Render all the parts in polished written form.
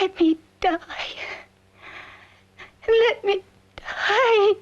Let me die. Let me die.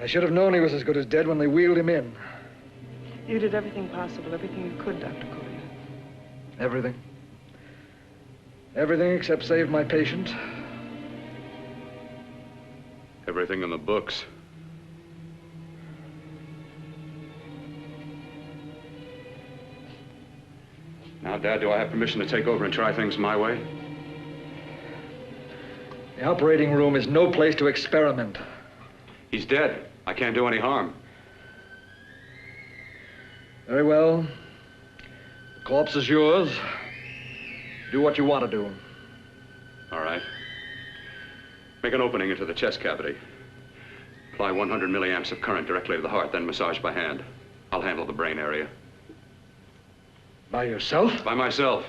I should have known he was as good as dead when they wheeled him in. You did everything possible, everything you could, Dr. Cortner. Everything. Everything except save my patient. Everything in the books. Now, Dad, do I have permission to take over and try things my way? The operating room is no place to experiment. He's dead. I can't do any harm. Very well. The corpse is yours. Do what you want to do. All right. Make an opening into the chest cavity. Apply 100 milliamps of current directly to the heart, then massage by hand. I'll handle the brain area. By yourself? By myself.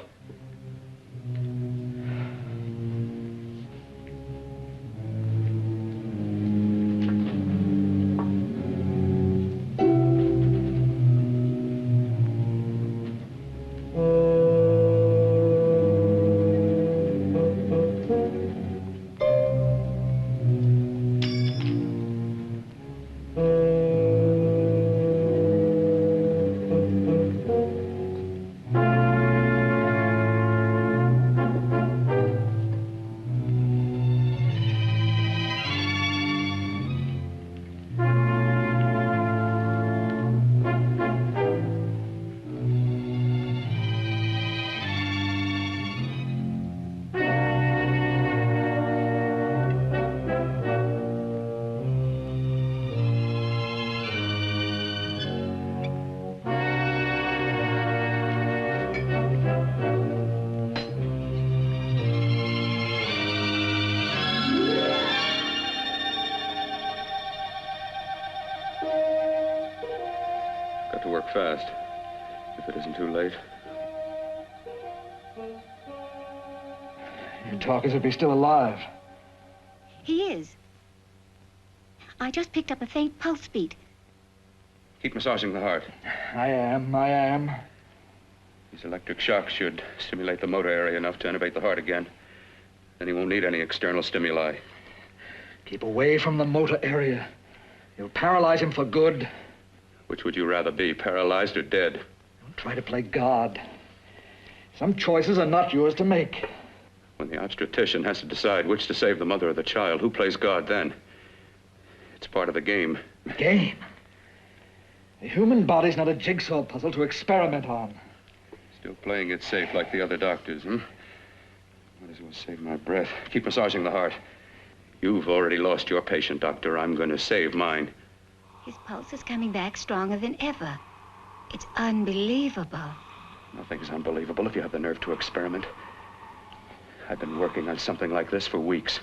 Fast, if it isn't too late. You talk as if he's still alive. He is. I just picked up a faint pulse beat. Keep massaging the heart. I am. These electric shocks should stimulate the motor area enough to innervate the heart again. Then he won't need any external stimuli. Keep away from the motor area. You'll paralyze him for good. Which would you rather be, paralyzed or dead? Don't try to play God. Some choices are not yours to make. When the obstetrician has to decide which to save the mother or the child, who plays God then? It's part of the game. Game? The human body's not a jigsaw puzzle to experiment on. Still playing it safe like the other doctors, hmm? Might as well save my breath. Keep massaging the heart. You've already lost your patient, Doctor. I'm going to save mine. His pulse is coming back stronger than ever. It's unbelievable. Nothing's unbelievable if you have the nerve to experiment. I've been working on something like this for weeks.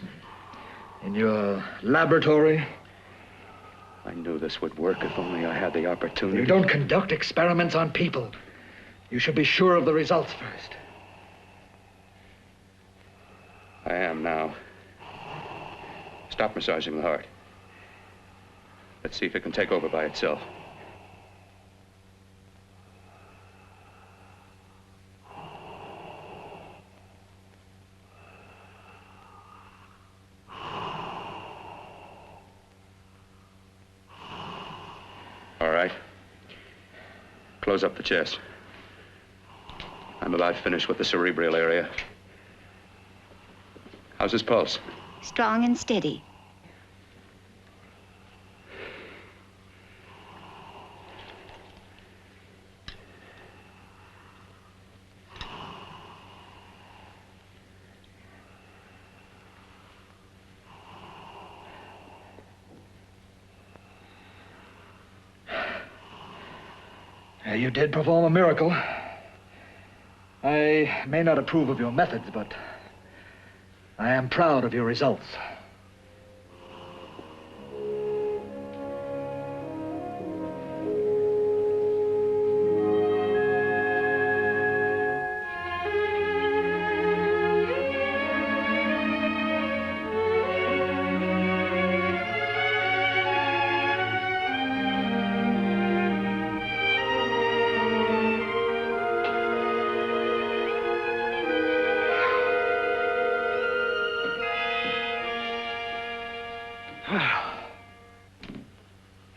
In your laboratory? I knew this would work if only I had the opportunity. You don't conduct experiments on people. You should be sure of the results first. I am now. Stop massaging the heart. Let's see if it can take over by itself. All right. Close up the chest. I'm about finished with the cerebral area. How's his pulse? Strong and steady. You did perform a miracle. I may not approve of your methods, but I am proud of your results.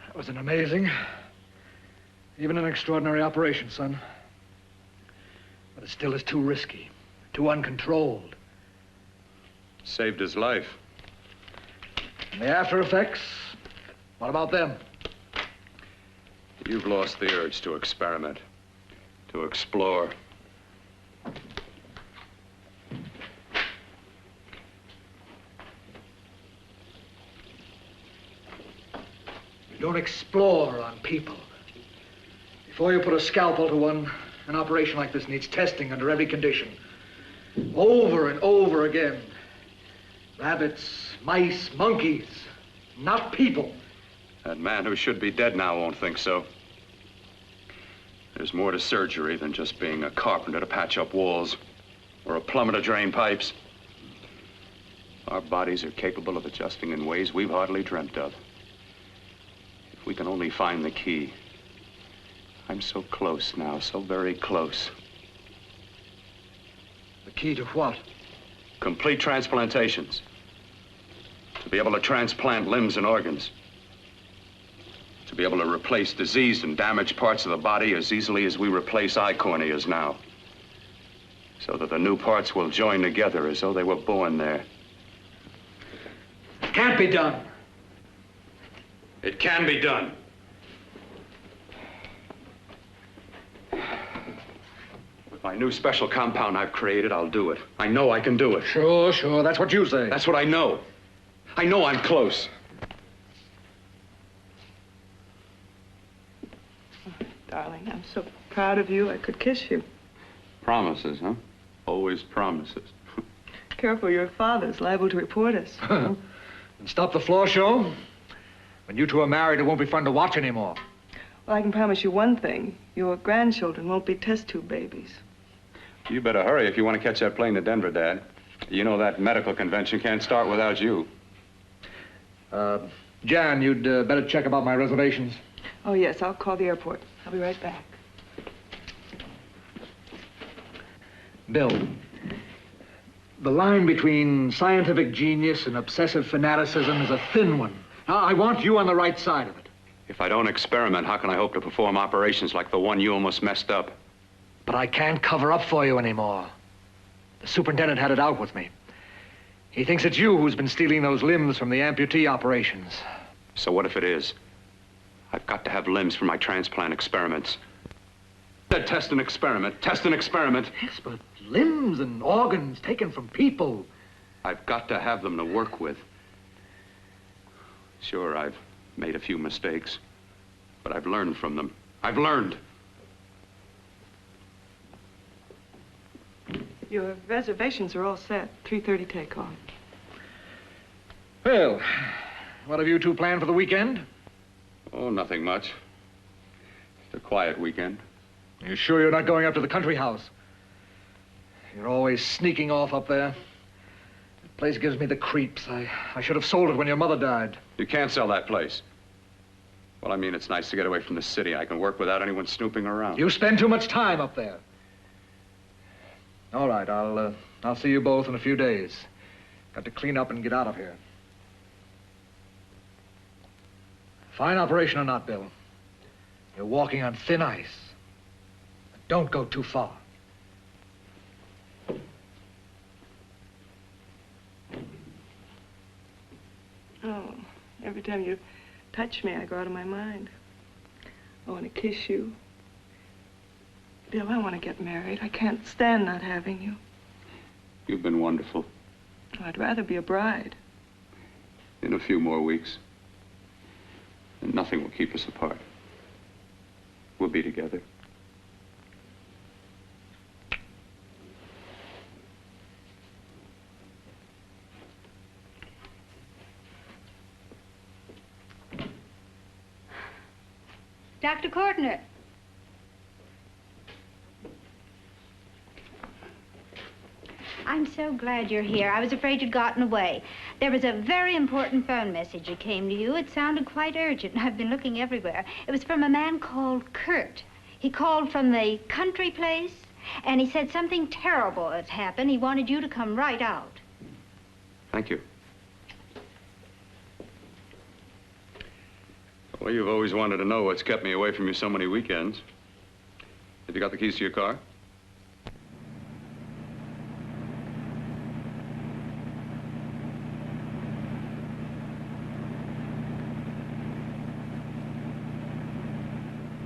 That was an amazing, even an extraordinary operation, son. But it still is too risky, too uncontrolled. Saved his life. And the after effects, what about them? You've lost the urge to experiment, to explore. You don't explore on people. Before you put a scalpel to one, an operation like this needs testing under every condition. Over and over again. Rabbits, mice, monkeys, not people. That man who should be dead now won't think so. There's more to surgery than just being a carpenter to patch up walls or a plumber to drain pipes. Our bodies are capable of adjusting in ways we've hardly dreamt of. If we can only find the key. I'm so close now, so very close. The key to what? Complete transplantations. To be able to transplant limbs and organs. To be able to replace diseased and damaged parts of the body as easily as we replace eye corneas now. So that the new parts will join together as though they were born there. It can't be done. It can be done. With my new special compound I've created, I'll do it. I know I can do it. Sure, sure, that's what you say. That's what I know. I know I'm close. Darling, I'm so proud of you, I could kiss you. Promises, huh? Always promises. Careful, your father's liable to report us. And stop the floor show. When you two are married, it won't be fun to watch anymore. Well, I can promise you one thing. Your grandchildren won't be test tube babies. You better hurry if you want to catch that plane to Denver, Dad. You know that medical convention can't start without you. Jan, you'd better check about my reservations. Oh, yes, I'll call the airport. I'll be right back. Bill, the line between scientific genius and obsessive fanaticism is a thin one. Now, I want you on the right side of it. If I don't experiment, how can I hope to perform operations like the one you almost messed up? But I can't cover up for you anymore. The superintendent had it out with me. He thinks it's you who's been stealing those limbs from the amputee operations. So what if it is? I've got to have limbs for my transplant experiments. Test and experiment, test and experiment. Yes, but limbs and organs taken from people. I've got to have them to work with. Sure, I've made a few mistakes. But I've learned from them. I've learned. Your reservations are all set. 3:30 takeoff. Well, what have you two planned for the weekend? Oh, nothing much. It's a quiet weekend. You sure you're not going up to the country house? You're always sneaking off up there. That place gives me the creeps. I should have sold it when your mother died. You can't sell that place. Well, I mean, it's nice to get away from the city. I can work without anyone snooping around. You spend too much time up there. All right, I'll see you both in a few days. Got to clean up and get out of here. Fine operation or not, Bill, you're walking on thin ice. Don't go too far. Oh, every time you touch me, I go out of my mind. I want to kiss you. Bill, I want to get married. I can't stand not having you. You've been wonderful. I'd rather be a bride. In a few more weeks. And nothing will keep us apart. We'll be together. Dr. Cortner. I'm so glad you're here. I was afraid you'd gotten away. There was a very important phone message that came to you. It sounded quite urgent. I've been looking everywhere. It was from a man called Kurt. He called from the country place, and he said something terrible has happened. He wanted you to come right out. Thank you. Well, you've always wanted to know what's kept me away from you so many weekends. Have you got the keys to your car?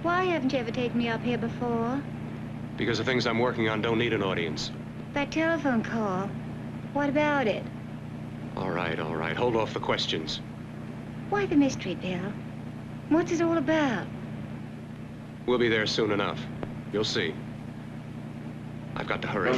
Why haven't you ever taken me up here before? Because the things I'm working on don't need an audience. That telephone call, what about it? All right, all right. Hold off the questions. Why the mystery, Bill? What's it all about? We'll be there soon enough. You'll see. I've got to hurry.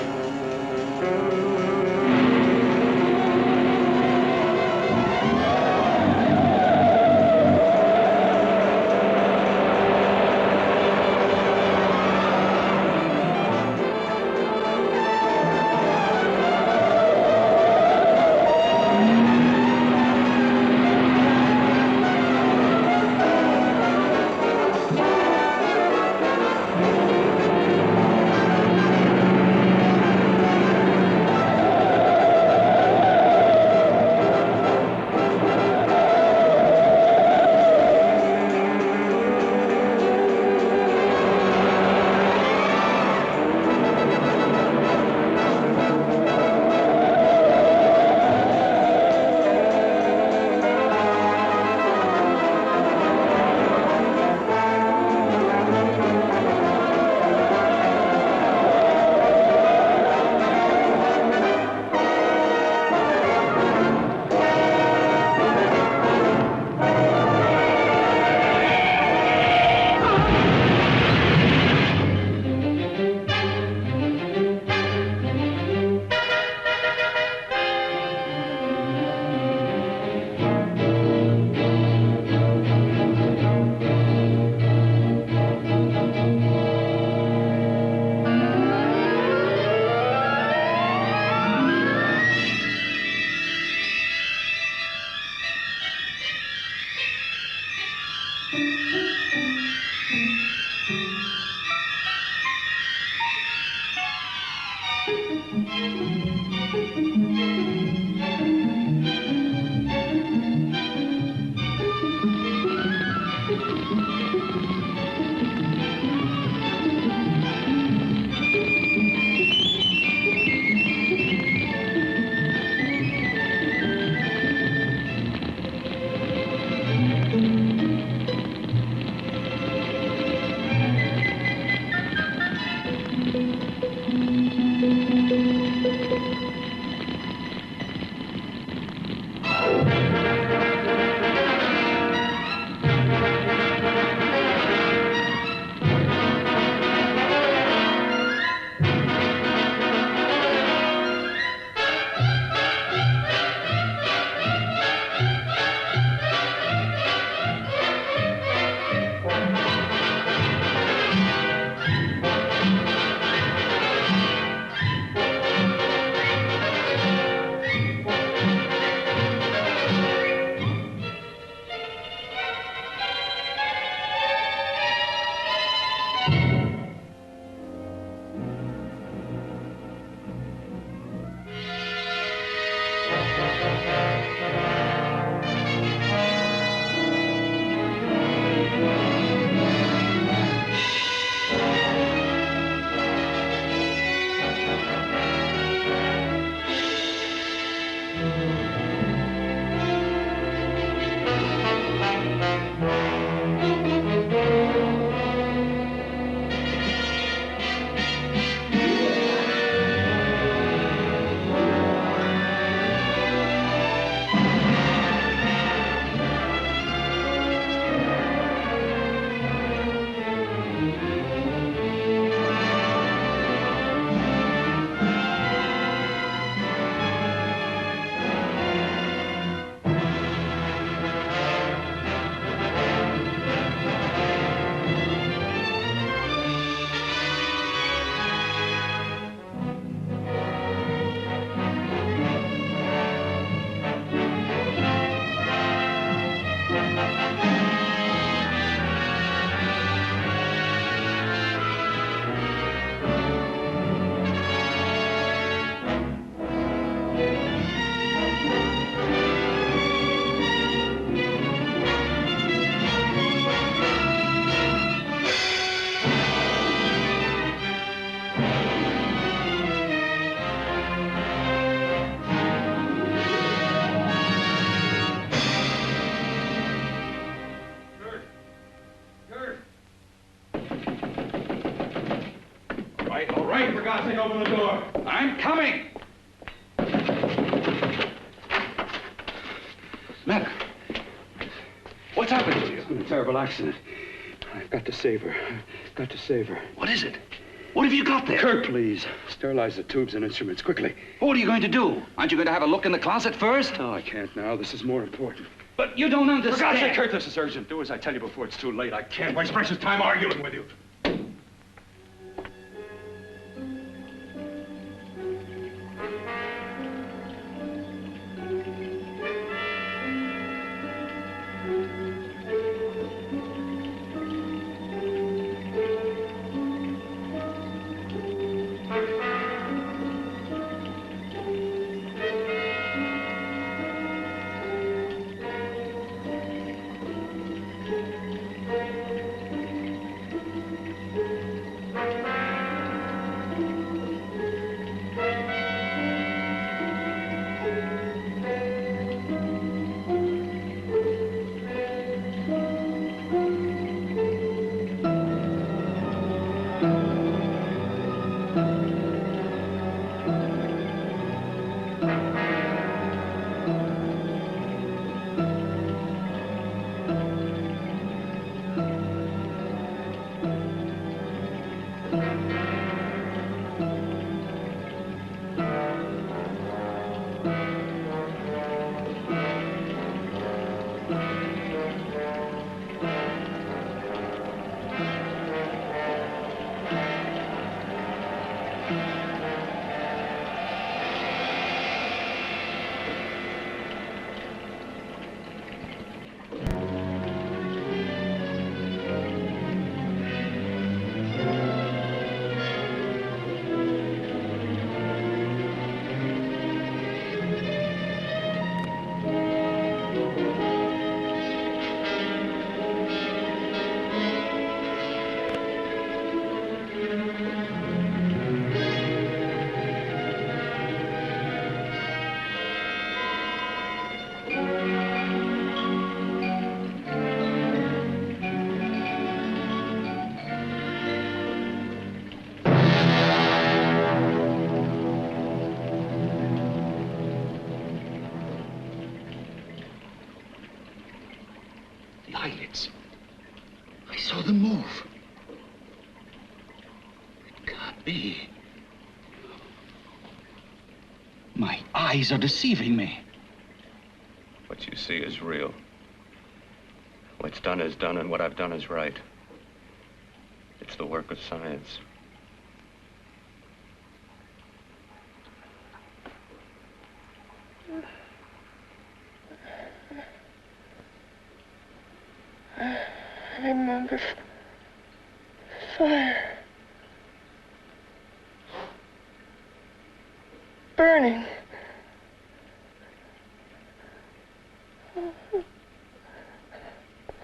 can open the door. I'm coming. Matter? What's happened to you? It's been a terrible accident. I've got to save her. I've got to save her. What is it? What have you got there? Kurt, please. Sterilize the tubes and instruments quickly. What are you going to do? Aren't you going to have a look in the closet first? No, I can't now. This is more important. But you don't understand. For God's sake, Kurt, this is urgent. Do as I tell you before it's too late. I can't waste precious time arguing with you. Eyelids. I saw them move. It can't be. My eyes are deceiving me. What you see is real. What's done is done, and what I've done is right. It's the work of science. I remember fire. Burning.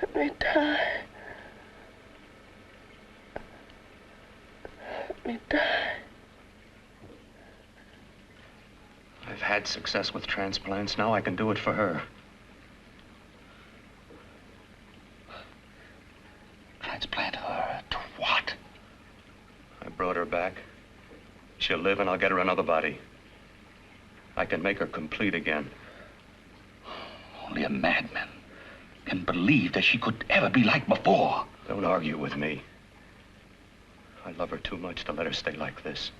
Let me die. Let me die. I've had success with transplants. Now I can do it for her. Transplant her to what? I brought her back. She'll live, and I'll get her another body. I can make her complete again. Only a madman can believe that she could ever be like before. Don't argue with me. I love her too much to let her stay like this.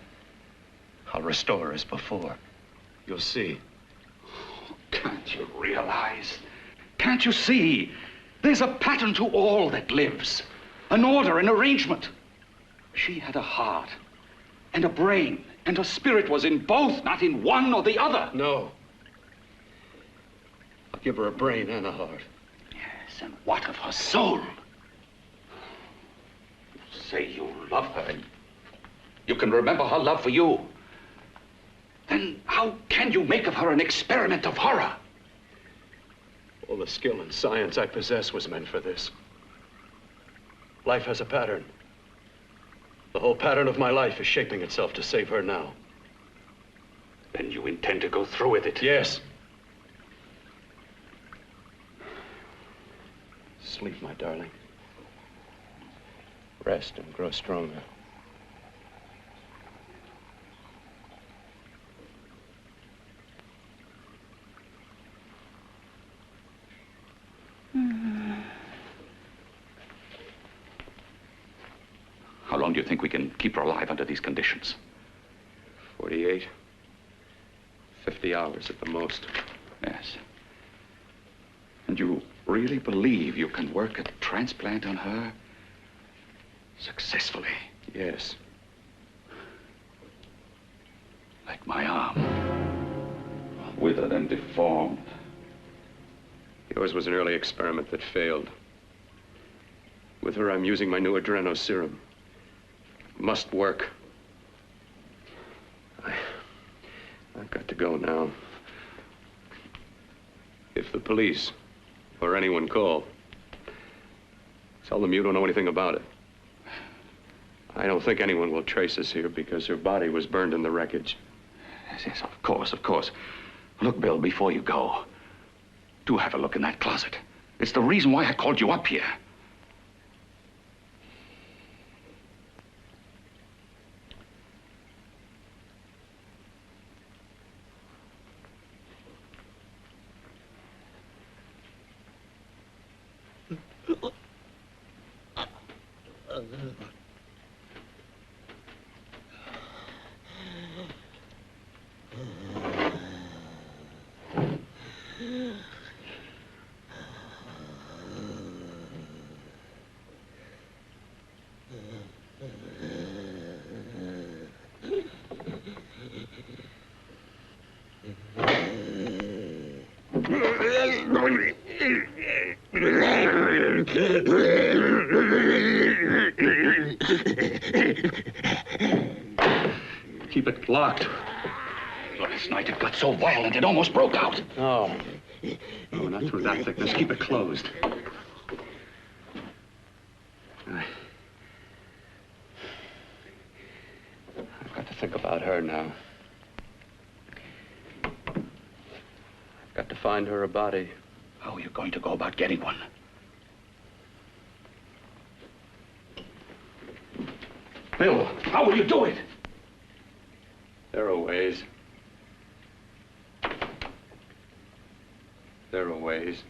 I'll restore her as before. You'll see. Can't you realize? Can't you see? There's a pattern to all that lives. An order, an arrangement. She had a heart and a brain, and her spirit was in both, not in one or the other. No. I'll give her a brain and a heart. Yes, and what of her soul? You say you love her, and you can remember her love for you. Then how can you make of her an experiment of horror? All the skill and science I possess was meant for this. Life has a pattern. The whole pattern of my life is shaping itself to save her now. Then you intend to go through with it? Yes. Sleep, my darling. Rest and grow stronger. you think we can keep her alive under these conditions? 48. 50 hours at the most. Yes. And you really believe you can work a transplant on her successfully? Yes. Like my arm. Withered and deformed. Yours was an early experiment that failed. With her, I'm using my new adreno serum. Must work. I've got to go now. If the police or anyone call, tell them you don't know anything about it. I don't think anyone will trace us here because her body was burned in the wreckage. Yes, of course, of course. Look, Bill, before you go, do have a look in that closet. It's the reason why I called you up here. Keep it locked. Last night it got so violent it almost broke out. Oh. No, not through that thickness. Keep it closed. I've got to think about her now. I've got to find her a body. How are you going to go about getting one? Bill, how will you do it? There are ways. There are ways.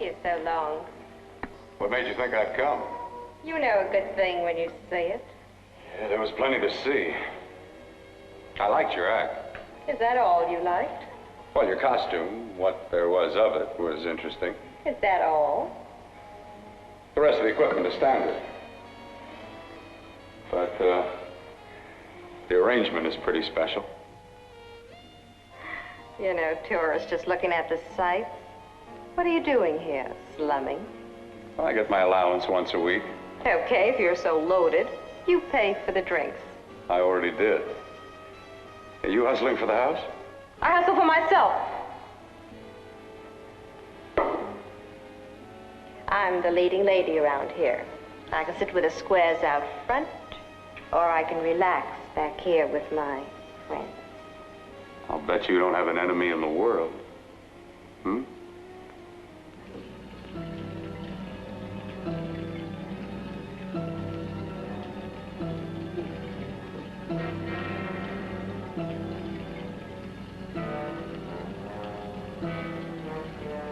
here so long? What made you think I'd come? You know a good thing when you see it. Yeah, there was plenty to see. I liked your act. Is that all you liked? Well, your costume, what there was of it, was interesting. Is that all? The rest of the equipment is standard. But, the arrangement is pretty special. You know, tourists just looking at the sights. What are you doing here? Slumming? Well, I get my allowance once a week. Okay, if you're so loaded, you pay for the drinks. I already did. Are you hustling for the house? I hustle for myself. I'm the leading lady around here. I can sit with the squares out front, or I can relax back here with my friends. I'll bet you don't have an enemy in the world. Hmm?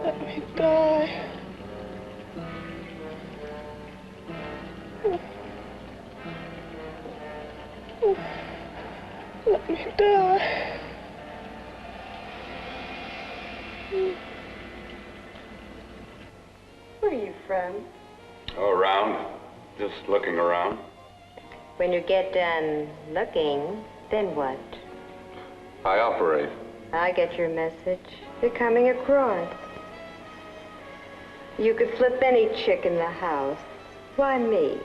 Let me die. Let me die. Where are you from? Oh, around. Just looking around. When you get done looking, then what? I operate. I get your message. You're coming across. You could flip any chick in the house. Why me?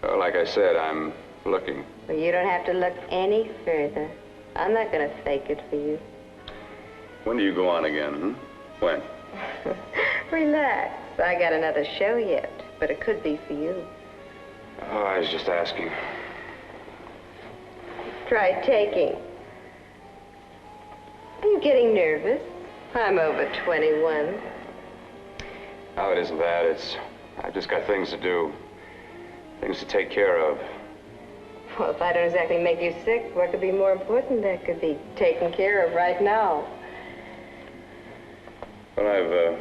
Oh, like I said, I'm looking. Well, you don't have to look any further. I'm not gonna fake it for you. When do you go on again, When? Relax. I got another show yet, but it could be for you. Oh, I was just asking. Try taking. Are you getting nervous? I'm over 21. No, it isn't that. I've just got things to do. Things to take care of. Well, if I don't exactly make you sick, what could be more important that could be taken care of right now? Well,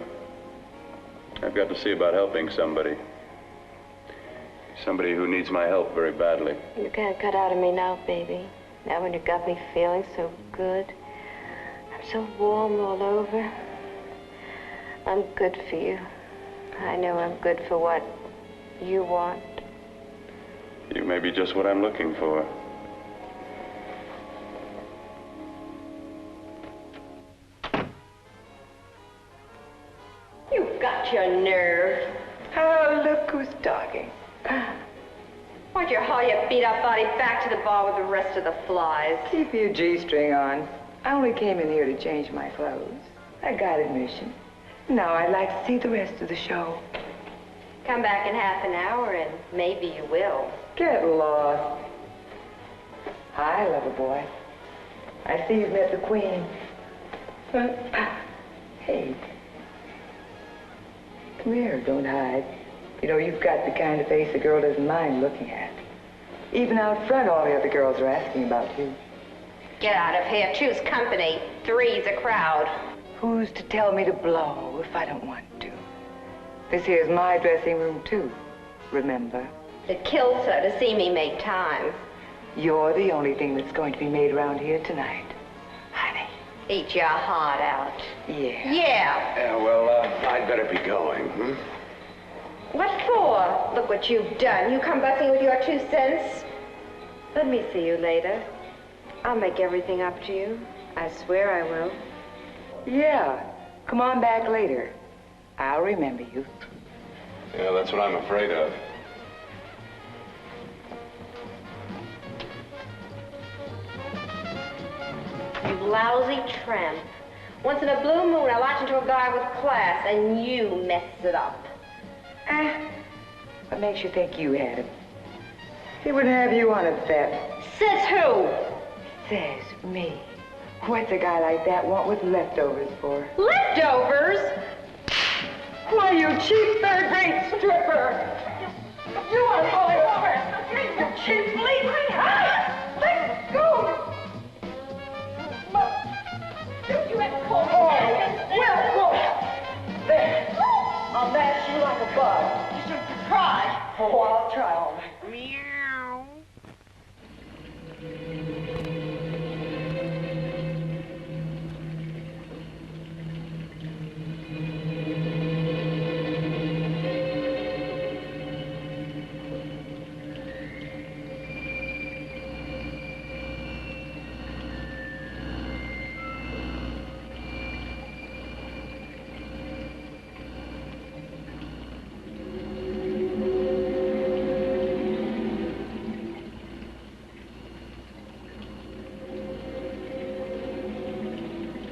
I've got to see about helping somebody. Somebody who needs my help very badly. You can't cut out of me now, baby. Now when you got me feeling so good. I'm so warm all over. I'm good for you. I know I'm good for what you want. You may be just what I'm looking for. You've got your nerve. Oh, look who's talking. Why don't you haul your beat-up body back to the bar with the rest of the flies? Keep your G-string on. I only came in here to change my clothes. I got admission. Now I'd like to see the rest of the show. Come back in half an hour and maybe you will. Get lost. Hi, lover boy. I see you've met the queen. Hey. Come here, don't hide. You know, you've got the kind of face a girl doesn't mind looking at. Even out front, all the other girls are asking about you. Get out of here. Choose company. Three's a crowd. Who's to tell me to blow if I don't want to? This here's my dressing room, too. Remember? It kills her to see me make time. You're the only thing that's going to be made around here tonight. Honey. Eat your heart out. Yeah. Yeah. Yeah, well, I'd better be going, What for? Look what you've done. You come busting with your 2 cents. Let me see you later. I'll make everything up to you. I swear I will. Yeah. Come on back later. I'll remember you. Yeah, that's what I'm afraid of. You lousy tramp. Once in a blue moon, I latch into a guy with class, and you mess it up. What makes you think you had him? He wouldn't have you on a bet. Says who? Says me. What's a guy like that want with leftovers for? Leftovers? Why, you cheap third-rate stripper! You are going over! You cheap leave me! Let go! You had called me. Oh, well, there. Oh, I'll try all right. Meow.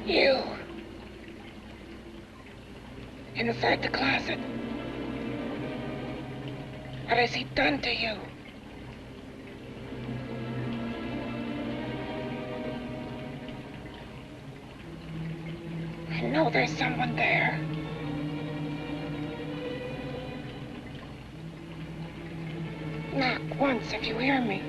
You. Inside the closet. What has he done to you? I know there's someone there. Knock once if you hear me.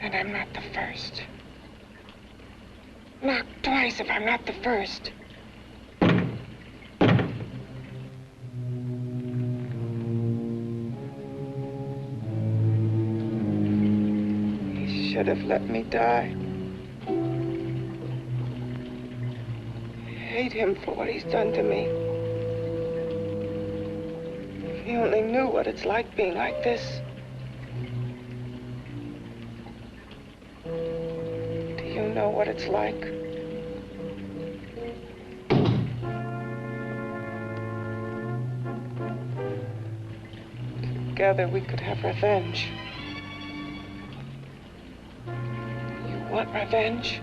And I'm not the first. Knock twice if I'm not the first. He should have let me die. I hate him for what he's done to me. If he only knew what it's like being like this. Know what it's like. Together we could have revenge. You want revenge?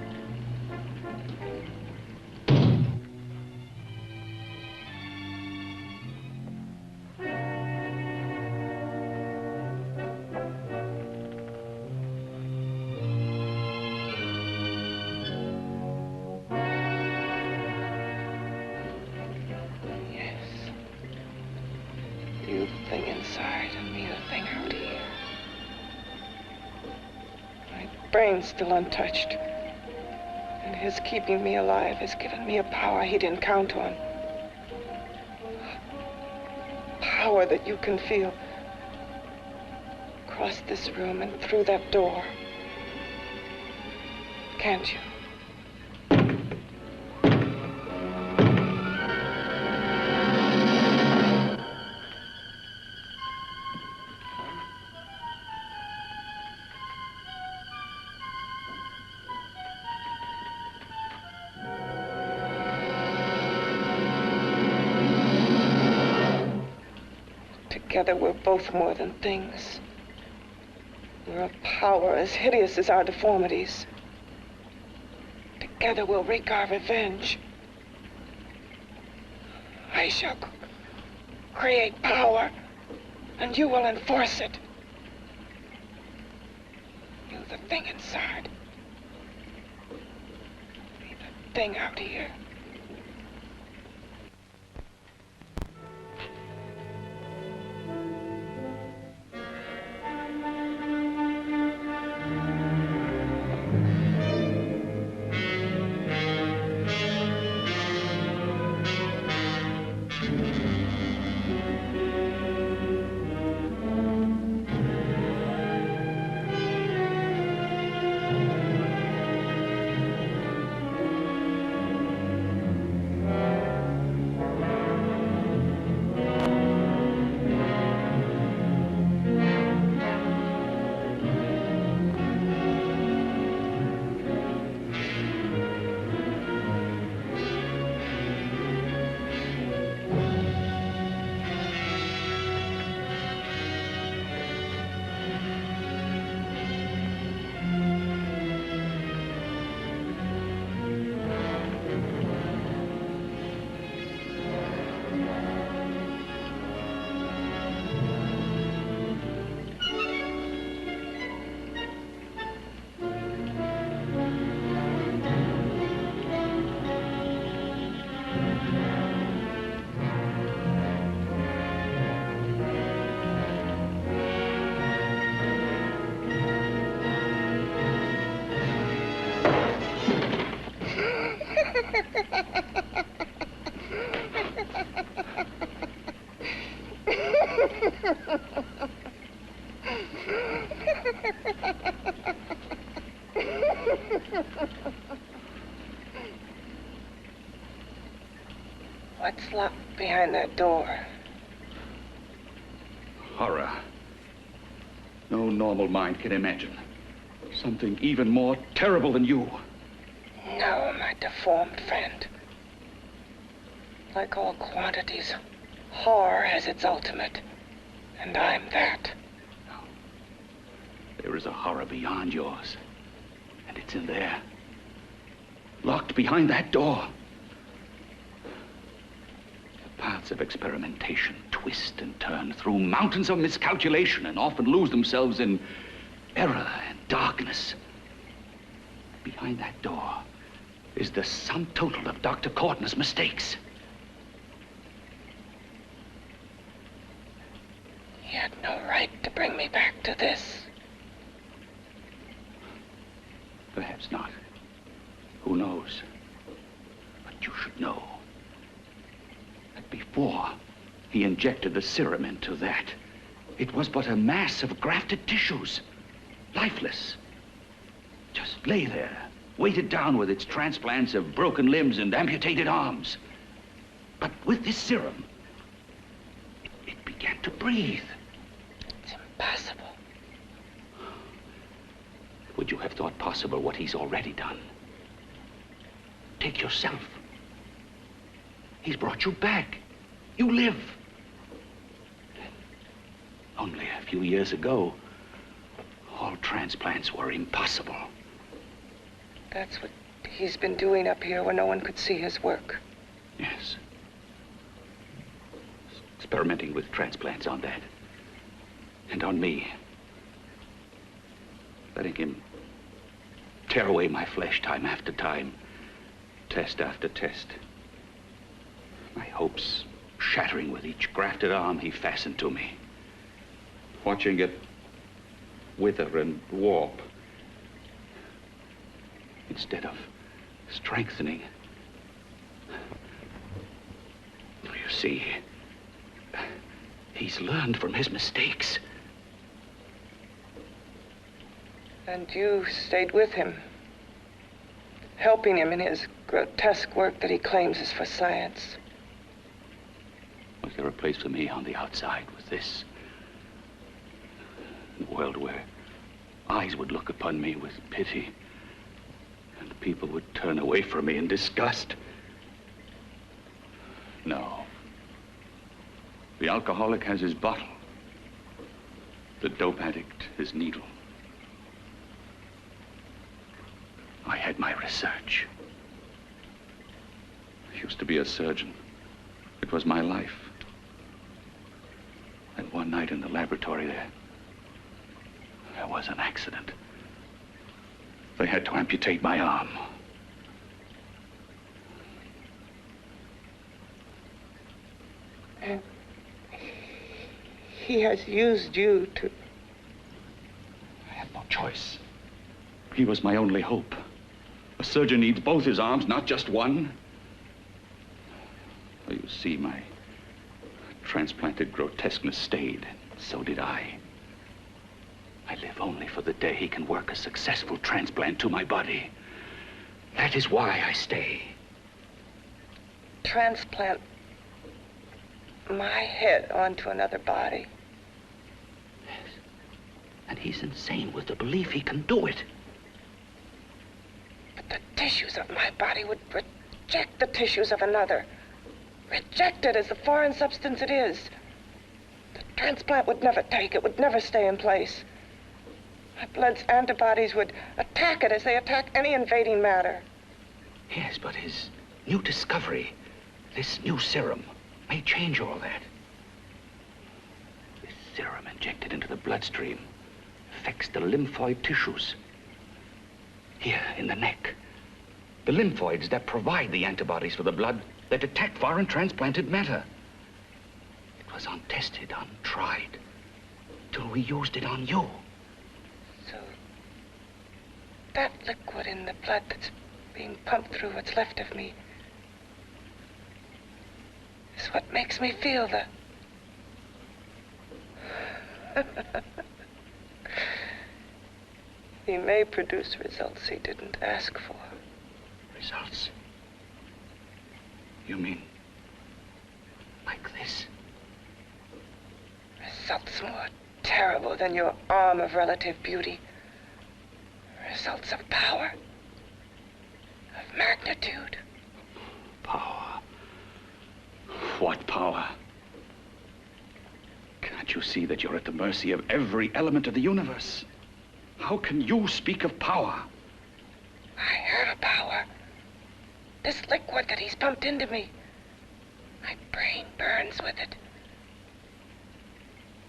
Brain's still untouched. And his keeping me alive has given me a power he didn't count on. Power that you can feel across this room and through that door. Can't you? Together we're both more than things. We're a power as hideous as our deformities. Together we'll wreak our revenge. I shall create power, and you will enforce it. You, the thing inside. Me, the thing out here. What's locked behind that door? Horror. No normal mind can imagine. Something even more terrible than you. No, my deformed friend. Like all quantities, horror has its ultimate. And I'm that. There is a horror beyond yours. And it's in there. Locked behind that door. The paths of experimentation twist and turn through mountains of miscalculation and often lose themselves in error and darkness. Behind that door is the sum total of Dr. Cortner's mistakes. He had no right to bring me back to this. Perhaps not. Who knows? But you should know that before he injected the serum into that, it was but a mass of grafted tissues, lifeless. Just lay there, weighted down with its transplants of broken limbs and amputated arms. But with this serum, it began to breathe. It's impossible. Would you have thought possible what he's already done? Take yourself. He's brought you back. You live. Only a few years ago, all transplants were impossible. That's what he's been doing up here where no one could see his work. Yes. Experimenting with transplants on that. And on me. Letting him tear away my flesh time after time, test after test. My hopes shattering with each grafted arm he fastened to me. Watching it wither and warp. Instead of strengthening. You see, he's learned from his mistakes. And you stayed with him, helping him in his grotesque work that he claims is for science. Was there a place for me on the outside with this? A world where eyes would look upon me with pity and people would turn away from me in disgust? No. The alcoholic has his bottle. The dope addict his needle. I had my research. I used to be a surgeon. It was my life. And one night in the laboratory there was an accident. They had to amputate my arm. And he has used you to... I had no choice. He was my only hope. A surgeon needs both his arms, not just one. You see, my transplanted grotesqueness stayed. So did I. I live only for the day he can work a successful transplant to my body. That is why I stay. Transplant my head onto another body. Yes. And he's insane with the belief he can do it. But the tissues of my body would reject the tissues of another. Reject it as the foreign substance it is. The transplant would never take it, would never stay in place. My blood's antibodies would attack it as they attack any invading matter. Yes, but his new discovery, this new serum, may change all that. This serum injected into the bloodstream affects the lymphoid tissues. Here, in the neck. The lymphoids that provide the antibodies for the blood that attack foreign transplanted matter. It was untested, untried, till we used it on you. So, that liquid in the blood that's being pumped through what's left of me, is what makes me feel the... He may produce results he didn't ask for. Results? You mean like this? Results more terrible than your arm of relative beauty. Results of power, of magnitude. Power? What power? Can't you see that you're at the mercy of every element of the universe? How can you speak of power? I heard of power. This liquid that he's pumped into me. My brain burns with it.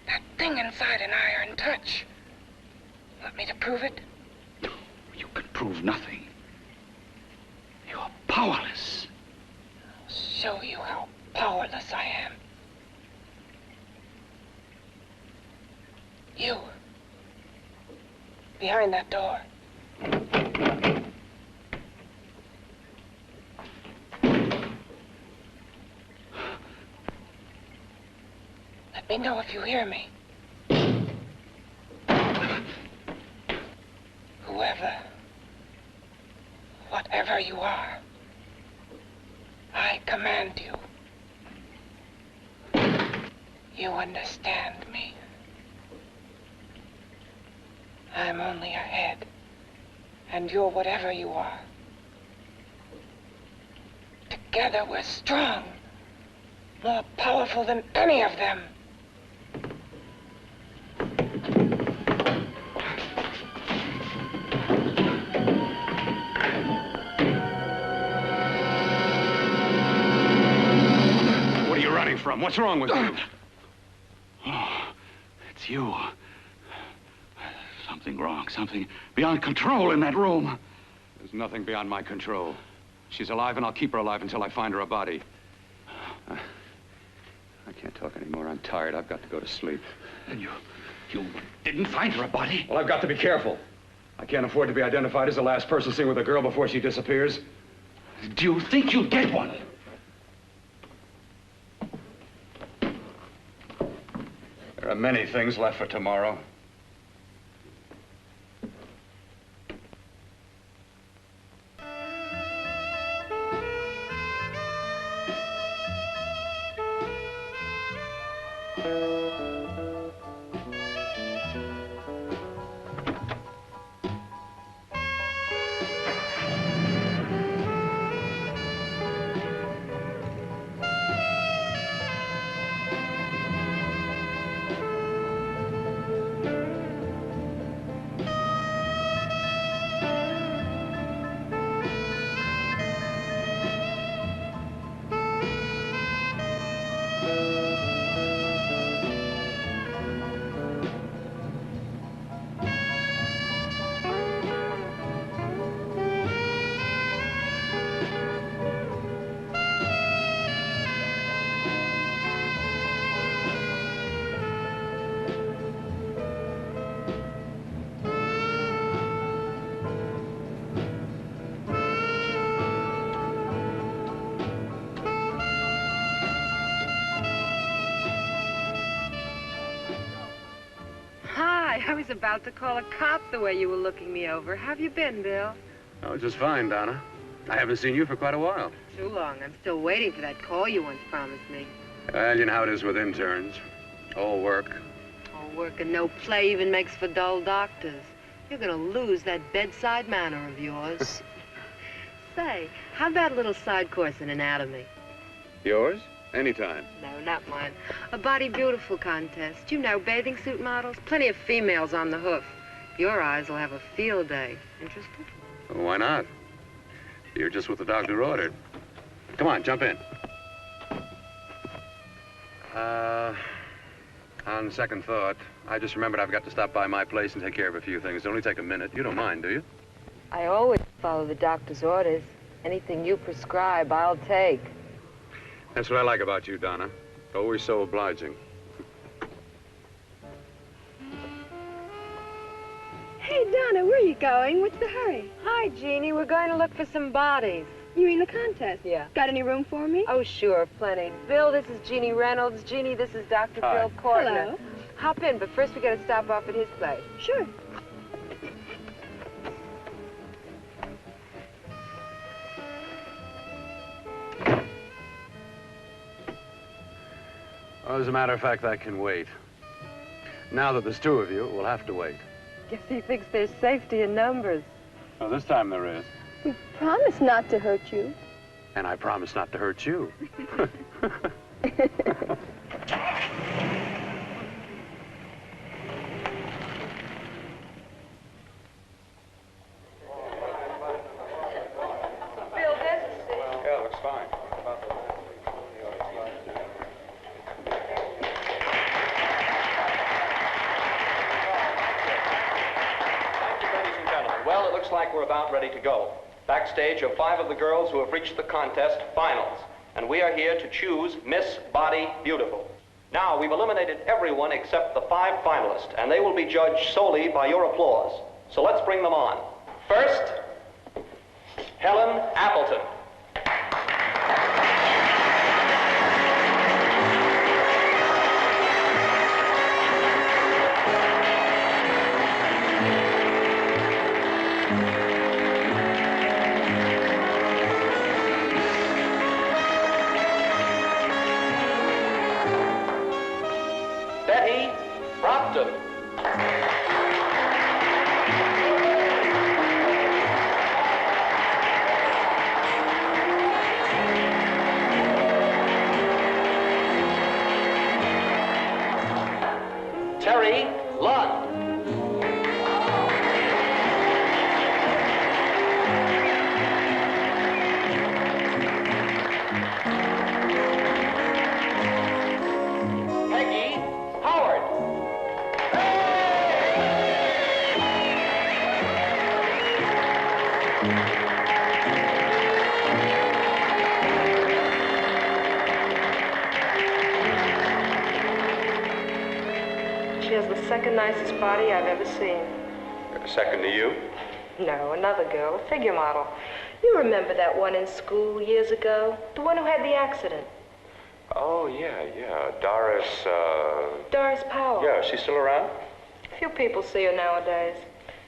That thing inside an iron touch. Want me to prove it? You can prove nothing. You're powerless. I'll show you how powerless I am. You. Behind that door. Let me know if you hear me. Whoever, whatever you are, I command you. You understand me. I'm only a head, and you're whatever you are. Together we're strong, more powerful than any of them. What are you running from? What's wrong with you? Oh, it's you. Something wrong, something beyond control in that room. There's nothing beyond my control. She's alive, and I'll keep her alive until I find her a body. I can't talk anymore. I'm tired. I've got to go to sleep. And you didn't find her a body? Well, I've got to be careful. I can't afford to be identified as the last person seen with a girl before she disappears. Do you think you'll get one? There are many things left for tomorrow. I was about to call a cop the way you were looking me over. How have you been, Bill? Oh, just fine, Donna. I haven't seen you for quite a while. Too long. I'm still waiting for that call you once promised me. Well, you know how it is with interns. All work. All work and no play even makes for dull doctors. You're gonna lose that bedside manner of yours. Say, how about a little side course in anatomy? Yours? Anytime. No, not mine. A Body Beautiful contest. You know, bathing suit models. Plenty of females on the hoof. Your eyes will have a field day. Interested? Well, why not? You're just what the doctor ordered. Come on, jump in. On second thought, I just remembered I've got to stop by my place and take care of a few things. It'll only take a minute. You don't mind, do you? I always follow the doctor's orders. Anything you prescribe, I'll take. That's what I like about you, Donna. Always so obliging. Hey, Donna, where are you get going. What's the hurry? Hi, Jeannie. We're going to look for some bodies. You mean the contest? Yeah. Got any room for me? Oh, sure, plenty. Bill, this is Jeannie Reynolds. Jeannie, this is Dr. Hi. Bill Cortner. Hello. Hop in, but first we got to stop off at his place. Sure. Well, as a matter of fact, that can wait. Now that there's two of you, we'll have to wait. Guess he thinks there's safety in numbers. Well, this time there is. We promised not to hurt you. And I promise not to hurt you. Bill, there's a seat. Yeah, looks fine. Ladies and gentlemen, well, it looks like we're about ready to go. Backstage are 5 of the girls who have reached the contest finals, and we are here to choose Miss Body Beautiful. Now, we've eliminated everyone except the 5 finalists, and they will be judged solely by your applause. So let's bring them on. First, Helen Appleton. Betty Brompton. Terry Lund. Peggy Howard. She has the second nicest body I've ever seen. Second to you? No, another girl, a figure model. You remember that one in school years ago? The one who had the accident. Oh, yeah. Doris, Doris Powell. Yeah, she's still around? Few people see her nowadays.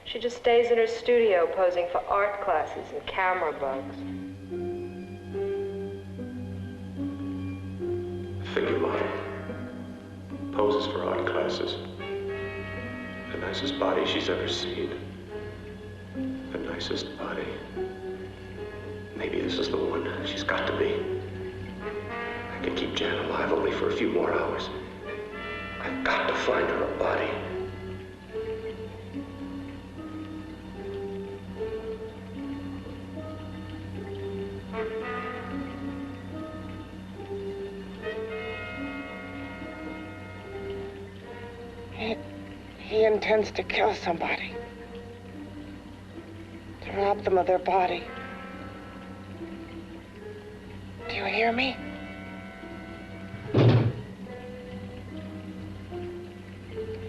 She just stays in her studio posing for art classes and camera bugs. Figure model. Poses for art classes. The nicest body she's ever seen. The nicest body. Maybe this is the one. She's got to be. I can keep Jan alive only for a few more hours. I've got to find her a body. He intends to kill somebody. To rob them of their body. Do you hear me?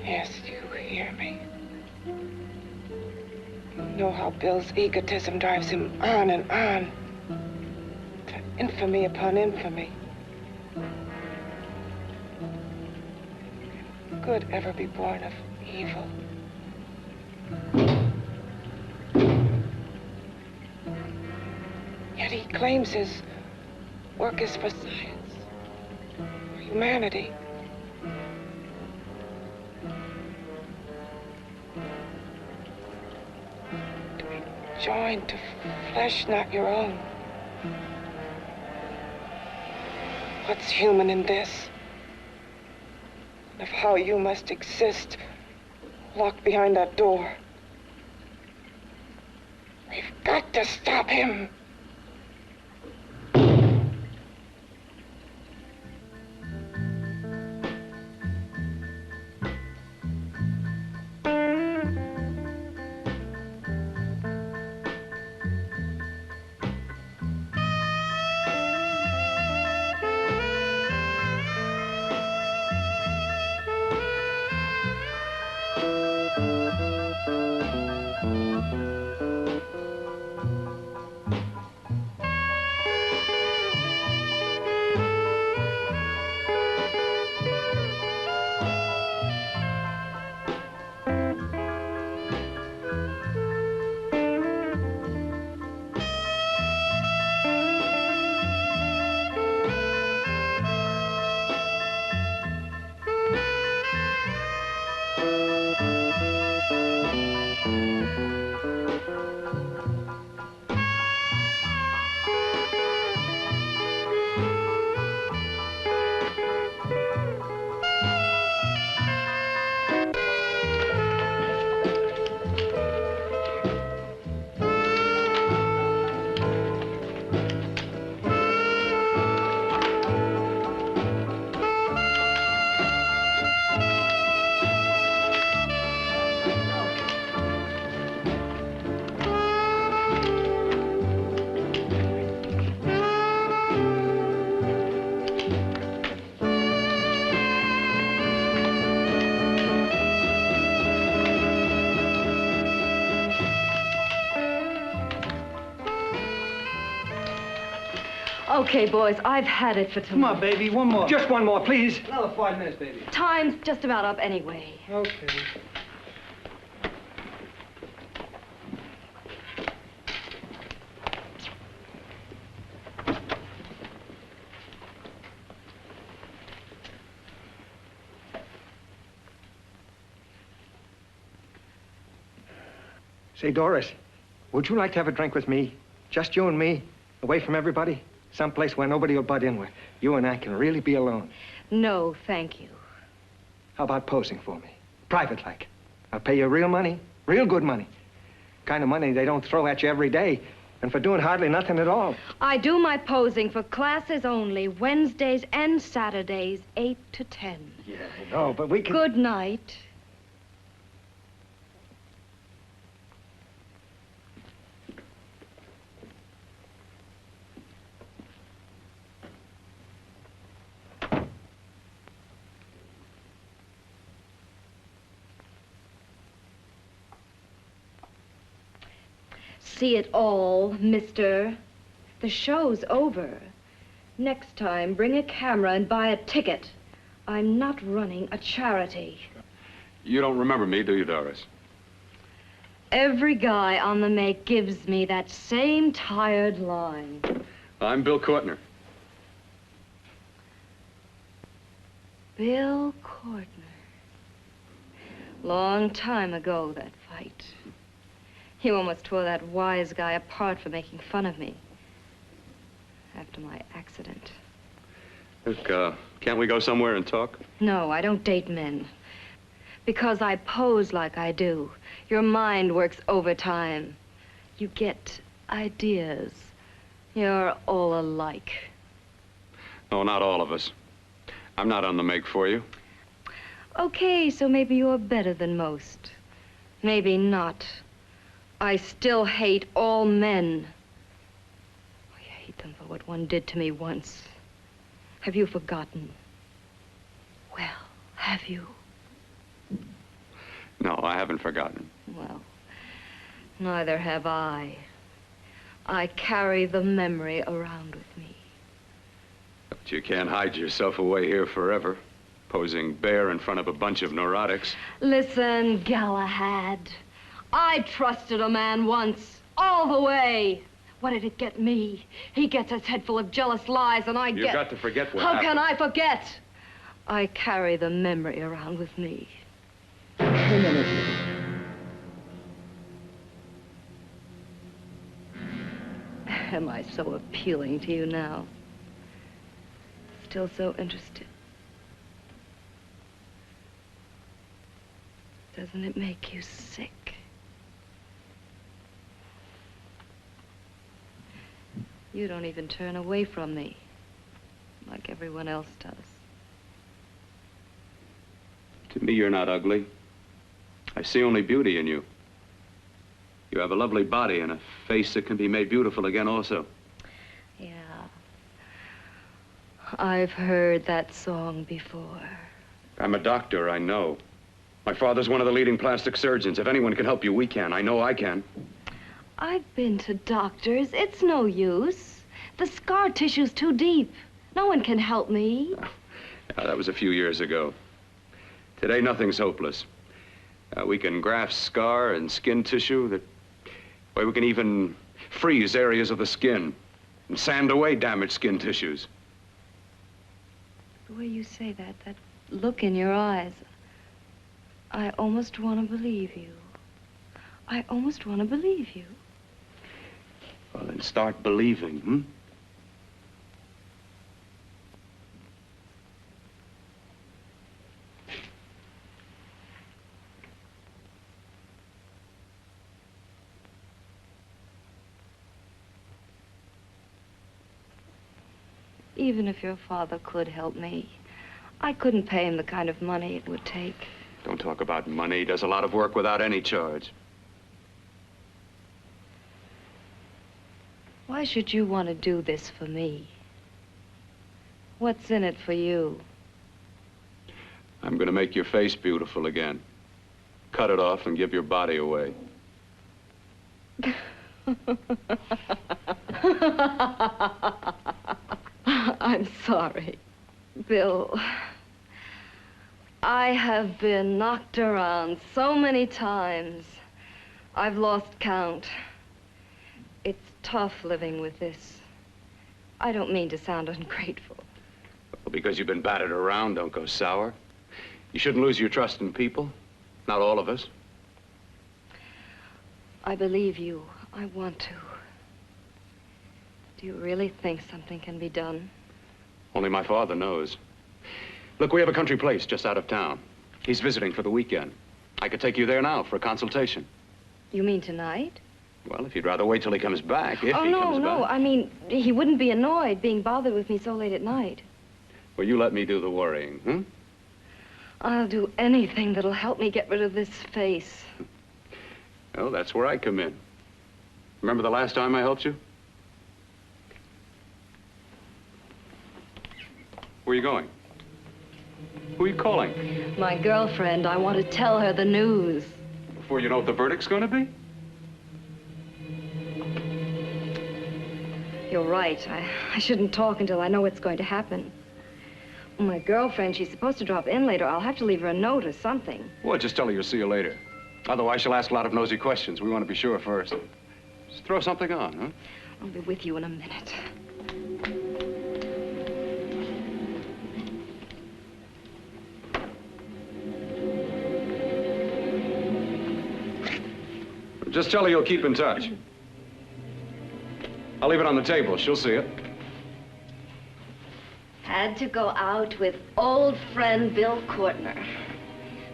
Yes, you hear me. You know how Bill's egotism drives him on and on. To infamy upon infamy. Can good ever be born of evil? Yet he claims his work is for science, for humanity. To be joined to flesh not your own. What's human in this? Of how you must exist locked behind that door. We've got to stop him. Okay, boys, I've had it for tonight. Come on, baby, one more. Just one more, please. Another 5 minutes, baby. Time's just about up anyway. Okay. Say, Doris, would you like to have a drink with me? Just you and me, away from everybody? Someplace where nobody will butt in, where you and I can really be alone. No, thank you. How about posing for me? Private like. I'll pay you real money, real good money. Kind of money they don't throw at you every day, and for doing hardly nothing at all. I do my posing for classes only, Wednesdays and Saturdays, 8 to 10. Yeah, I know, but we can... Good night. See it all, mister. The show's over. Next time, bring a camera and buy a ticket. I'm not running a charity. You don't remember me, do you, Doris? Every guy on the make gives me that same tired line. I'm Bill Cortner. Bill Cortner. Long time ago, that fight. You almost tore that wise guy apart for making fun of me. After my accident. Look, can't we go somewhere and talk? No, I don't date men. Because I pose like I do. Your mind works overtime. You get ideas. You're all alike. No, not all of us. I'm not on the make for you. Okay, so maybe you're better than most. Maybe not. I still hate all men. I hate them for what one did to me once. Have you forgotten? Well, have you? No, I haven't forgotten. Well, neither have I. I carry the memory around with me. But you can't hide yourself away here forever, posing bare in front of a bunch of neurotics. Listen, Galahad. I trusted a man once, all the way. What did it get me? He gets his head full of jealous lies, and You've got to forget what How happened. can I forget? I carry the memory around with me. Am I so appealing to you now? Still so interested? Doesn't it make you sick? You don't even turn away from me, like everyone else does. To me, you're not ugly. I see only beauty in you. You have a lovely body and a face that can be made beautiful again also. Yeah. I've heard that song before. I'm a doctor, I know. My father's one of the leading plastic surgeons. If anyone can help you, we can. I know I can. I've been to doctors. It's no use. The scar tissue's too deep. No one can help me. Yeah, that was a few years ago. Today, nothing's hopeless. We can graft scar and skin tissue that... Well, we can even freeze areas of the skin and sand away damaged skin tissues. The way you say that look in your eyes, I almost want to believe you. I almost want to believe you. Well, then start believing, hmm? Even if your father could help me, I couldn't pay him the kind of money it would take. Don't talk about money. He does a lot of work without any charge. Why should you want to do this for me? What's in it for you? I'm going to make your face beautiful again. Cut it off and give your body away. sorry. Bill, I have been knocked around so many times. I've lost count. It's tough living with this. I don't mean to sound ungrateful. Well, because you've been battered around, don't go sour. You shouldn't lose your trust in people. Not all of us. I believe you. I want to. Do you really think something can be done? Only my father knows. Look, we have a country place just out of town. He's visiting for the weekend. I could take you there now for a consultation. You mean tonight? Well, if you'd rather wait till he comes back, if he comes no. back. I mean, he wouldn't be annoyed being bothered with me so late at night. Well, you let me do the worrying, hmm? I'll do anything that'll help me get rid of this face. Well, that's where I come in. Remember the last time I helped you? Where are you going? Who are you calling? My girlfriend. I want to tell her the news. Before you know what the verdict's going to be? You're right. I shouldn't talk until I know what's going to happen. My girlfriend, she's supposed to drop in later. I'll have to leave her a note or something. Well, just tell her you'll see you later. Otherwise, she'll ask a lot of nosy questions. We want to be sure first. Just throw something on, huh? I'll be with you in a minute. Just tell her you'll keep in touch. I'll leave it on the table. She'll see it. Had to go out with old friend Bill Cortner.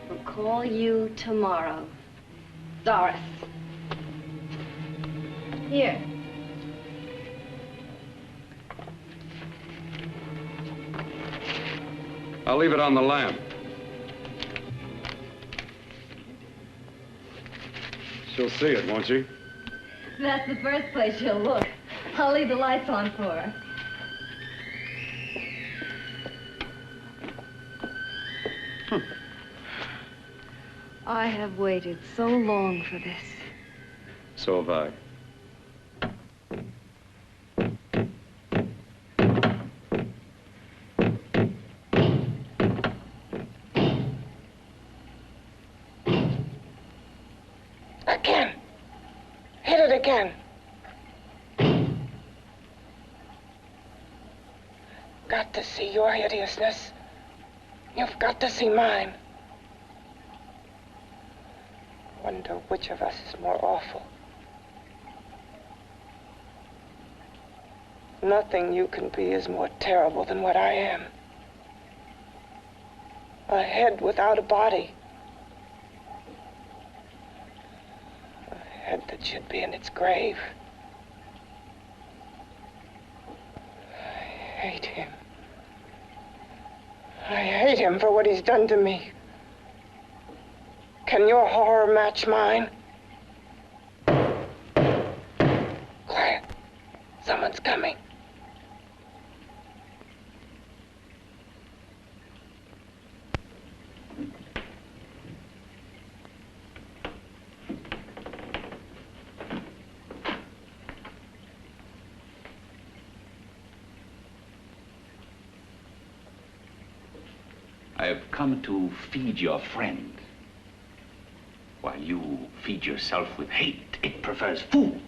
We'll call you tomorrow. Doris. Here. I'll leave it on the lamp. She'll see it, won't she? That's the first place she'll look. I'll leave the lights on for her. I have waited so long for this. So have I. Again. Hit it again. Got to see your hideousness. You've got to see mine. Wonder which of us is more awful. Nothing you can be is more terrible than what I am. A head without a body. A head that should be in its grave. I hate him. I hate him for what he's done to me. Can your horror match mine? Quiet. Someone's coming. I have come to feed your friend. While you feed yourself with hate, it prefers food.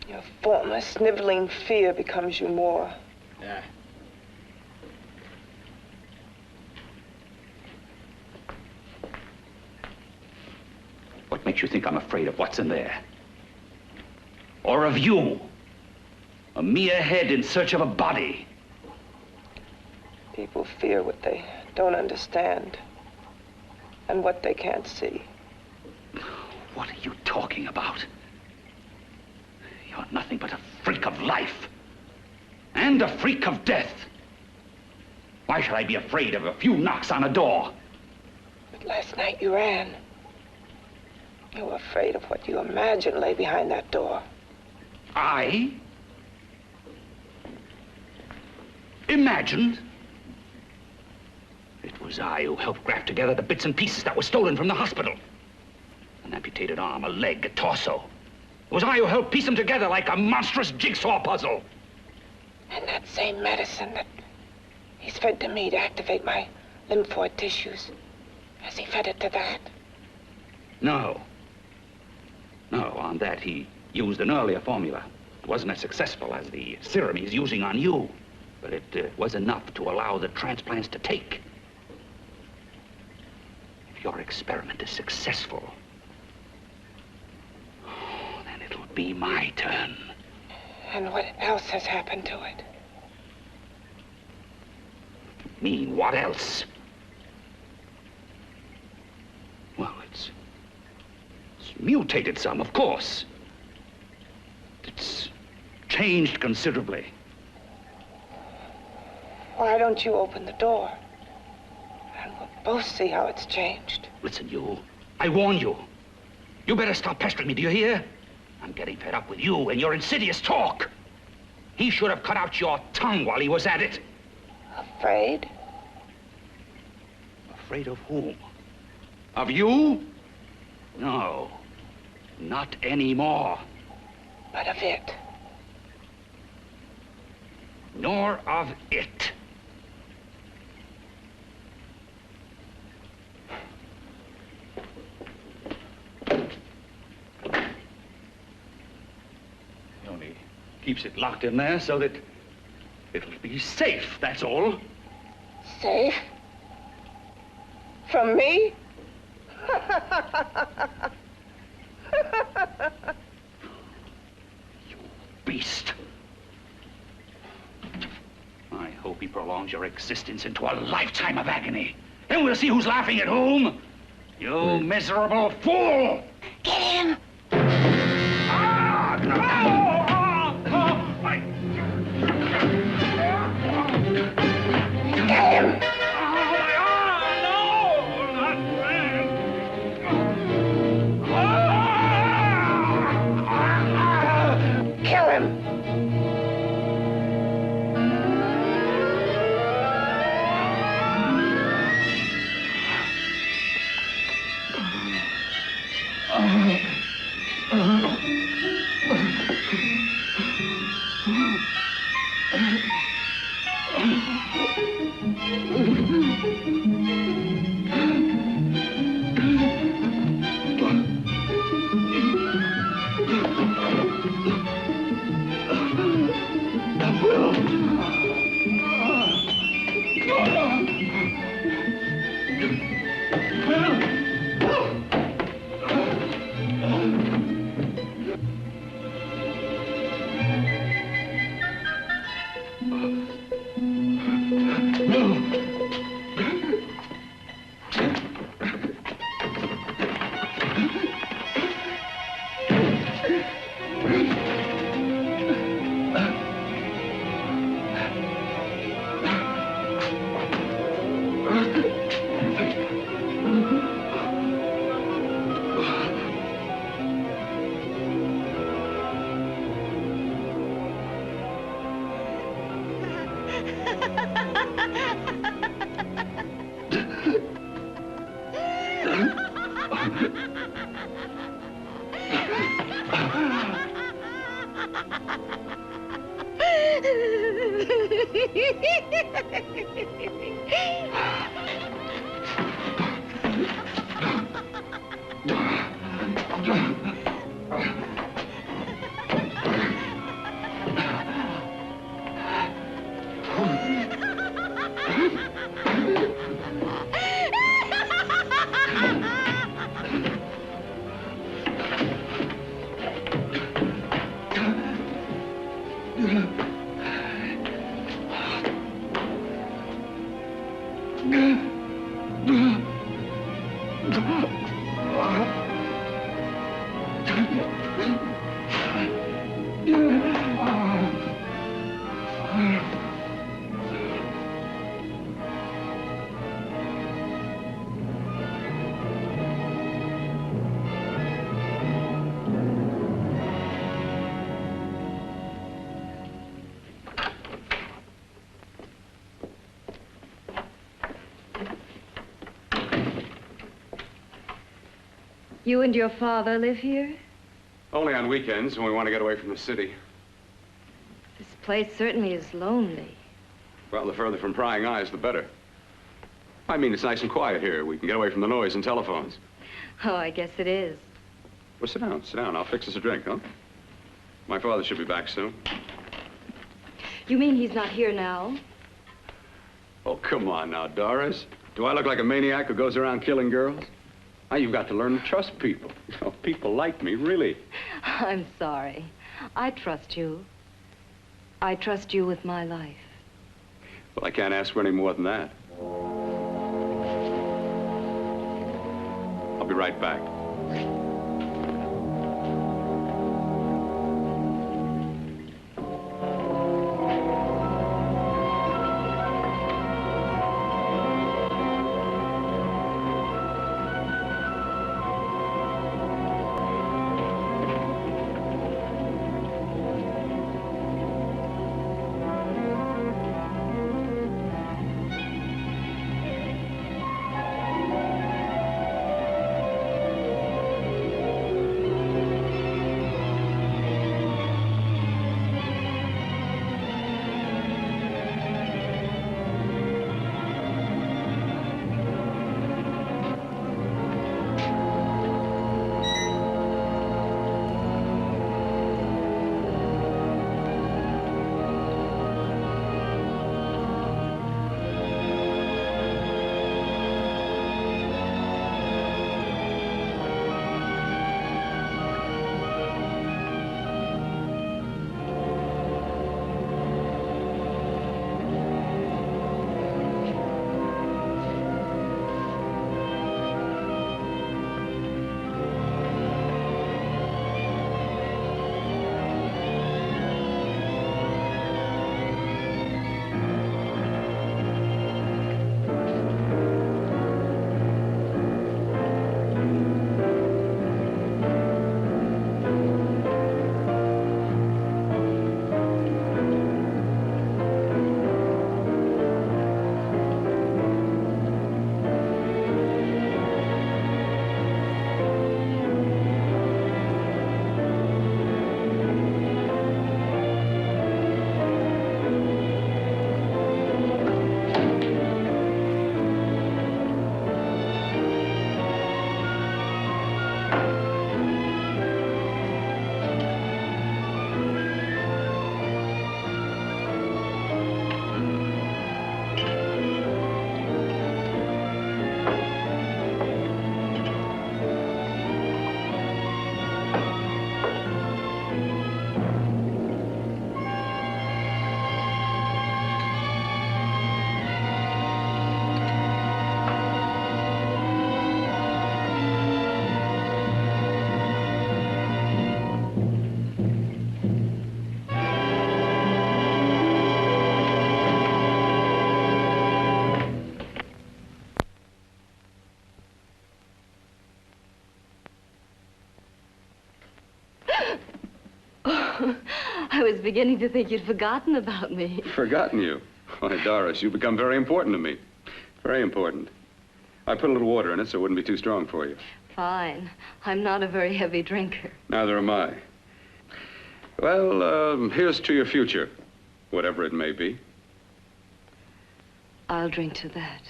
Your former sniveling fear becomes you more. Yeah. What makes you think I'm afraid of what's in there? Or of you? A mere head in search of a body. People fear what they don't understand and what they can't see. What are you talking about? You're nothing but a freak of life. And a freak of death. Why should I be afraid of a few knocks on a door? But last night you ran. You were afraid of what you imagined lay behind that door. I? Imagined? It was I who helped graft together the bits and pieces that were stolen from the hospital. An amputated arm, a leg, a torso. It was I who helped piece them together like a monstrous jigsaw puzzle. And that same medicine that he's fed to me to activate my lymphoid tissues. Has he fed it to that? No. No, on that he used an earlier formula. It wasn't as successful as the serum he's using on you, but it was enough to allow the transplants to take. If your experiment is successful, then it'll be my turn. And what else has happened to it? Mean what else? Well, it's mutated some, of course. It's changed considerably. Why don't you open the door? And we'll both see how it's changed. Listen, you. I warn you. You better stop pestering me, do you hear? I'm getting fed up with you and your insidious talk. He should have cut out your tongue while he was at it. Afraid? Afraid of whom? Of you? No, not anymore. But of it? Nor of it. He only keeps it locked in there so that it'll be safe, that's all. Safe? From me? You beast. I hope he prolongs your existence into a lifetime of agony. Then we'll see who's laughing at whom. You miserable fool! Get him! Ah, no! Get him! Kill him! You and your father live here? Only on weekends when we want to get away from the city. This place certainly is lonely. Well, the further from prying eyes, the better. I mean, it's nice and quiet here. We can get away from the noise and telephones. Oh, I guess it is. Well, sit down, sit down. I'll fix us a drink, huh? My father should be back soon. You mean he's not here now? Oh, come on now, Doris. Do I look like a maniac who goes around killing girls? Now, you've got to learn to trust people. You know, people like me, really. I'm sorry. I trust you. I trust you with my life. Well, I can't ask for any more than that. I'll be right back. I was beginning to think you'd forgotten about me. Forgotten you? Why, Doris, you've become very important to me. Very important. I put a little water in it so it wouldn't be too strong for you. Fine. I'm not a very heavy drinker. Neither am I. Well, here's to your future, whatever it may be. I'll drink to that.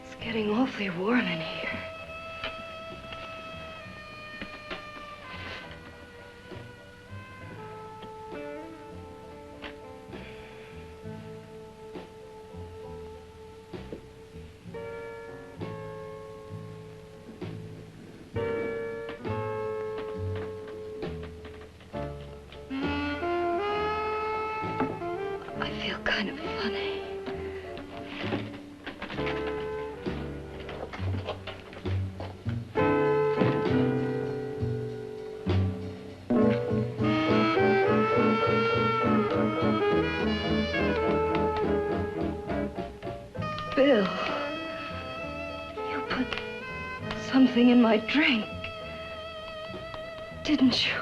It's getting awfully warm in here. kind of funny. Bill, you put something in my drink, didn't you?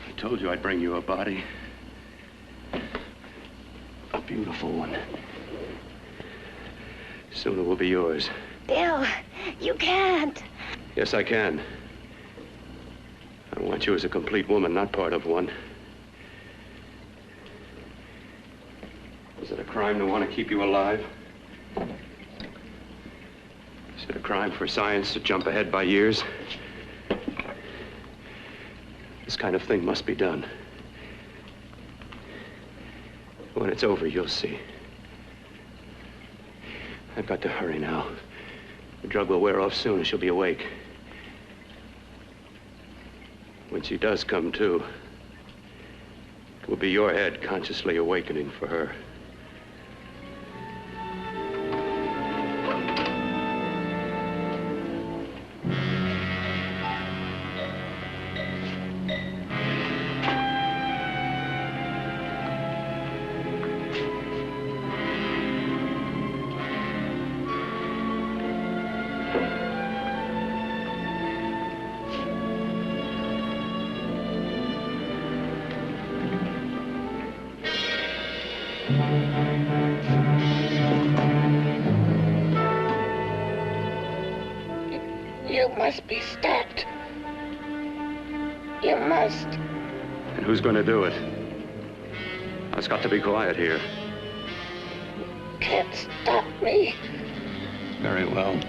I told you I'd bring you a body. A beautiful one. Soon it will be yours. Bill, you can't. Yes, I can. I want you as a complete woman, not part of one. Is it a crime to want to keep you alive? Is it a crime for science to jump ahead by years? This kind of thing must be done. When it's over, you'll see. I've got to hurry now. The drug will wear off soon and she'll be awake. When she does come to, it will be your head consciously awakening for her. You must be stopped. You must. And who's going to do it? It's got to be quiet here. Can't stop me. Very well.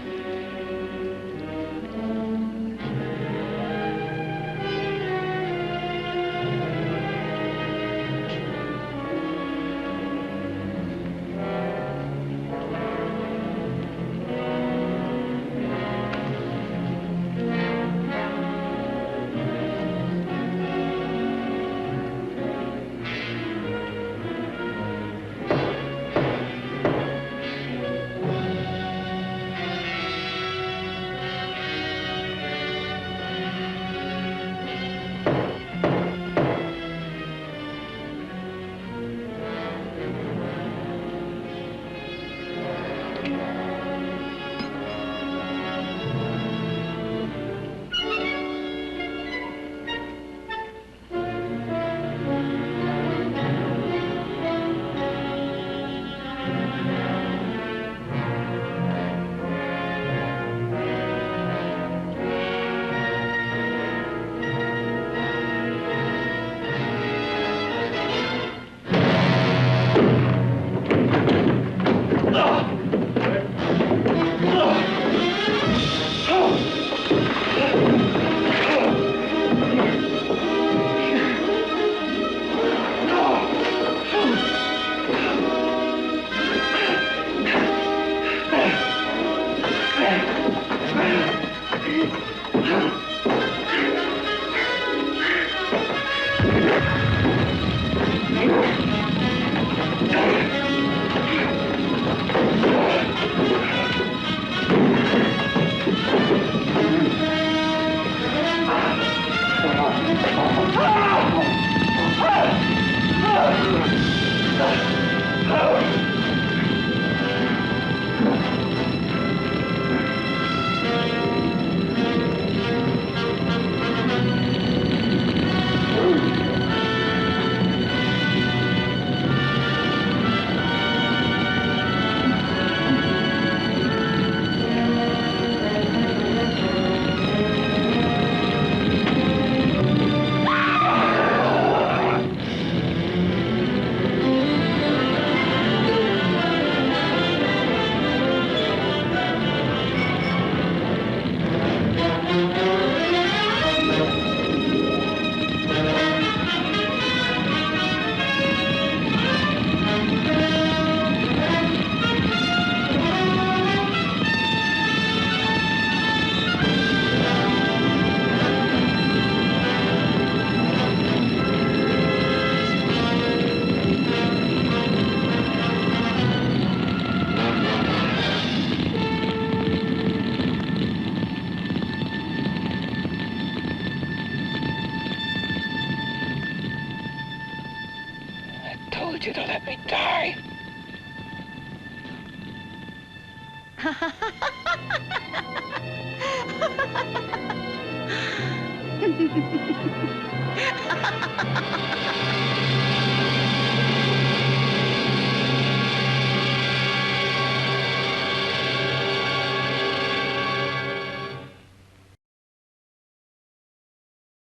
told you to let me die.